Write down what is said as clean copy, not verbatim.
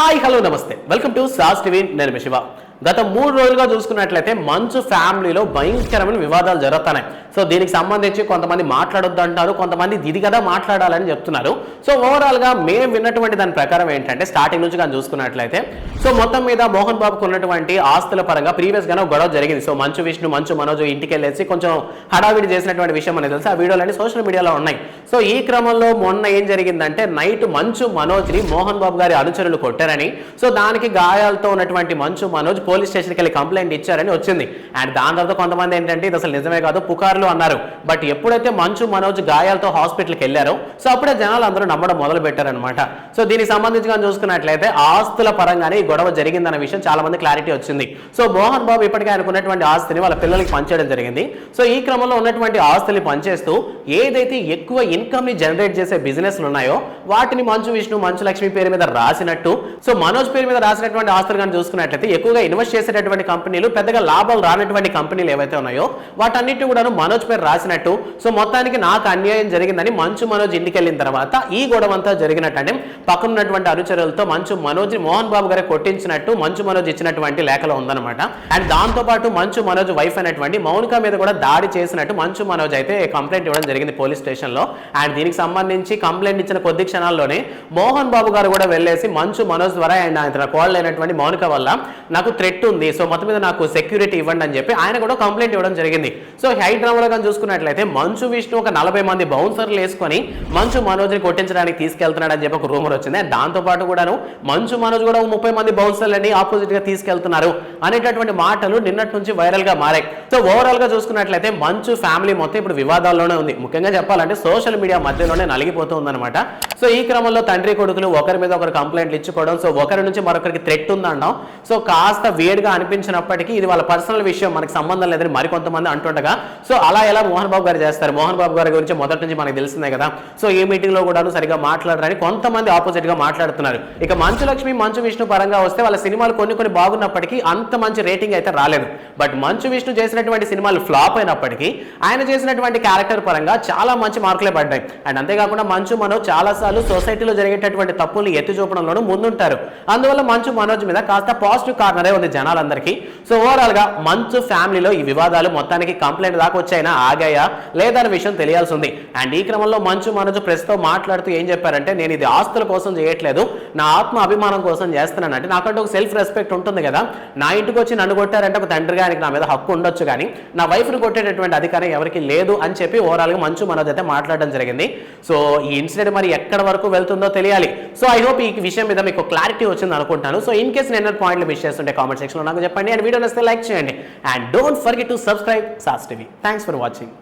Hi hello నమస్తే welcome to sauce TV నేను మీ శివ. గత 3 రోజులుగా చూసుకున్నట్లయితే మంచు ఫ్యామిలీలో భయంకరమైన వివాదాలు జరుగుతున్నాయి. సో దీనికి సంబంధించి కొంతమంది మాట్లాడొద్దు అంటారు, కొంతమంది ఇది కదా మాట్లాడాలని చెప్తున్నారు. సో ఓవరాల్గా మేము విన్నటువంటి దాని ప్రకారం ఏంటంటే స్టార్టింగ్ నుంచి కానీ చూసుకున్నట్లయితే సో మొత్తం మీద మోహన్ బాబుకు ఉన్నటువంటి ఆస్తుల పరంగా ప్రీవియస్గానే గొడవ జరిగింది. సో మంచు విష్ణు మంచు మనోజ్ ఇంటికి వెళ్ళేసి కొంచెం హడావిడి చేసినటువంటి విషయం అనేది తెలుసు. ఆ వీడియోలన్నీ సోషల్ మీడియాలో ఉన్నాయి. సో ఈ క్రమంలో మొన్న ఏం జరిగిందంటే నైట్ మంచు మనోజ్ని మోహన్ బాబు గారి అనుచరులు కొట్టారని, సో దానికి గాయాలతో ఉన్నటువంటి మంచు మనోజ్ పోలీస్ స్టేషన్కి వెళ్ళి కంప్లైంట్ ఇచ్చారని వచ్చింది. అండ్ దాని తర్వాత కొంతమంది ఏంటంటే ఇది అసలు నిజమే కాదు పుకార్లు అన్నారు. బట్ ఎప్పుడైతే మంచు మనోజ్ గాయాలతో హాస్పిటల్కి వెళ్ళారో సో అప్పుడే జనాలు అందరూ నమ్మడం మొదలు పెట్టారనమాట. సో దీనికి సంబంధించి చూసుకున్నట్లయితే ఆస్తుల పరంగానే ఈ గొడవ జరిగిందన్న విషయం చాలా మంది క్లారిటీ వచ్చింది. సో మోహన్ బాబు ఇప్పటికే అనుకున్నటువంటి ఆస్తిని వాళ్ళ పిల్లలకి పంచేయడం జరిగింది. సో ఈ క్రమంలో ఉన్నటువంటి ఆస్తుల్ని పనిచేస్తూ ఏదైతే ఎక్కువ ఇన్కమ్ ని జనరేట్ చేసే బిజినెస్లు ఉన్నాయో వాటిని మంచు విష్ణు మంచు లక్ష్మి పేరు మీద రాసినట్టు, సో మనోజ్ పేరు మీద రాసినటువంటి ఆస్తులు కానీ చూసుకున్నట్లయితే ఎక్కువగా ఇన్వెస్ట్ చేసేటటువంటి కంపెనీలు, పెద్దగా లాభాలు రానటువంటి కంపెనీలు ఏవైతే ఉన్నాయో వాటన్నిటి కూడా మనోజ్ పేరు రాసినట్టు, సో మొత్తానికి నాకు అన్యాయం జరిగిందని మంచు మనోజ్ ఇంటికి వెళ్ళిన తర్వాత ఈ గొడవ అంతా జరిగినట్టు అంటే పక్కన ఉన్నటువంటి అనుచరులతో మంచు మనోజ్ మోహన్ బాబు గారే కొట్టించినట్టు మంచు మనోజ్ ఇచ్చినటువంటి లేఖలో ఉందన్నమాట. అండ్ దాంతో పాటు మంచు మనోజ్ వైఫ్ అయినటువంటి మౌనిక మీద కూడా దాడి చేసినట్టు మంచు మనోజ్ అయితే కంప్లైంట్ ఇవ్వడం జరిగింది పోలీస్ స్టేషన్ లో. అండ్ దీనికి సంబంధించి కంప్లైంట్ ఇచ్చిన కొద్ది క్షణాల్లోనే మోహన్ బాబు గారు కూడా వెళ్ళేసి మంచు మనోజ్ ద్వారా ఆయన కోళ్ళైనటువంటి మౌనిక వల్ల నాకు థ్రెట్ ఉంది, సో మొత్తం మీద నాకు సెక్యూరిటీ ఇవ్వండి అని చెప్పి ఆయన కూడా కంప్లైంట్ ఇవ్వడం జరిగింది. సో హైదరాబాద్ కానీ చూసుకున్నట్లయితే మంచు విష్ణు ఒక 40 మంది బౌన్సర్లు వేసుకొని మంచు మనోజ్ ని కొట్టించడానికి తీసుకెళ్తున్నాడు అని చెప్పి ఒక రూమర్ వచ్చింది. దాంతో పాటు కూడాను మంచు మనోజ్ కూడా 30 మంది బౌన్సర్లని ఆపోజిట్ గా తీసుకెళ్తున్నారు అనేటటువంటి మాటలు నిన్నటి నుంచి వైరల్ గా మారాయి. సో ఓవరాల్ గా చూసుకున్నట్లయితే మంచు ఫ్యామిలీ మొత్తం ఇప్పుడు వివాదాల్లోనే ఉంది. ముఖ్యంగా చెప్పాలంటే సోషల్ మీడియా మధ్యలోనే నలిగిపోతుంది అనమాట. సో ఈ క్రమంలో తండ్రి కొడుకులు ఒకరి మీద ఒకరు కంప్లైంట్లు ఇచ్చుకోవడం, సో ఒకరి నుంచి మరొకరికి థ్రెట్ ఉందనడం, సో కాస్త వేడిగా అనిపించినప్పటికీ ఇది వాళ్ళ పర్సనల్ విషయం, మనకి సంబంధం లేదని మరికొంతమంది అంటుండగా సో అలా ఎలా మోహన్ బాబు గారు చేస్తారు. మోహన్ బాబు గారి గురించి మొదటి నుంచి మనకు తెలిసిందే కదా. సో ఈ మీటింగ్ లో కూడా సరిగా మాట్లాడరని కొంతమంది ఆపోజిట్ గా మాట్లాడుతున్నారు. ఇక మంచు లక్ష్మి మంచు విష్ణు పరంగా వస్తే వాళ్ళ సినిమాలు కొన్ని బాగున్నప్పటికీ అంత మంచి రేటింగ్ అయితే రాలేదు. బట్ మంచు విష్ణు చేసినటువంటి సినిమాలు ఫ్లాప్ అయినప్పటికీ ఆయన చేసినటువంటి క్యారెక్టర్ పరంగా చాలా మంచి మార్కులే పడ్డాయి. అండ్ అంతేకాకుండా మంచు మనోజ్ చాలా సార్లు సొసైటీలో జరిగేటటువంటి తప్పులు ఎత్తి చూపడంలోనూ ముందుంటారు. అందువల్ల మంచు మనోజ్ మీద కాస్త పాజిటివ్ కార్నరే ఉంది జనాలందరికీ. సో ఓవరాల్ గా మంచు ఫ్యామిలీలో ఈ వివాదాలు మొత్తానికి కంప్లైంట్ దాకా వచ్చాయినా ఆగాయా లేదా అనే విషయం తెలియాల్సి ఉంది. అండ్ ఈ క్రమంలో మంచు మనోజ్ ప్రెస్ తో మాట్లాడుతూ ఏం చెప్పారంటే నేను ఇది ఆస్తుల కోసం చేయట్లేదు, నా ఆత్మ అభిమానం కోసం చేస్తున్నాను. అంటే నాకంటే ఒక సెల్ఫ్ రెస్పెక్ట్ ఉంటుంది కదా, నా ఇంటికి వచ్చి నన్ను కొట్టారంటే ఒక తండ్రిగా ఆయనకి నా మీద హక్కు ఉండొచ్చు, కానీ నా వైఫ్ ను కొట్టేటటువంటి అధికారం ఎవరికి లేదు అని చెప్పి ఓవరాల్ గా మంచు మనోజ్ అయితే మాట్లాడడం జరిగింది. సో ఈ ఇన్సిడెంట్ మరి ఎక్కడ వరకు వెళ్తుందో తెలియాలి. సో ఐ హోప్ ఈ విషయం మీద మీకు క్లారిటీ వచ్చింది అనుకుంటాను. సో ఇన్ కేసు నేను పాయింట్లు మిస్ చేస్తుంటే కామెంట్ సెక్షన్ లో నాకు చెప్పండి. అండ్ వీడియో నచ్చితే లైక్ చేయండి. And don't forget to subscribe sauce TV. Thanks for watching.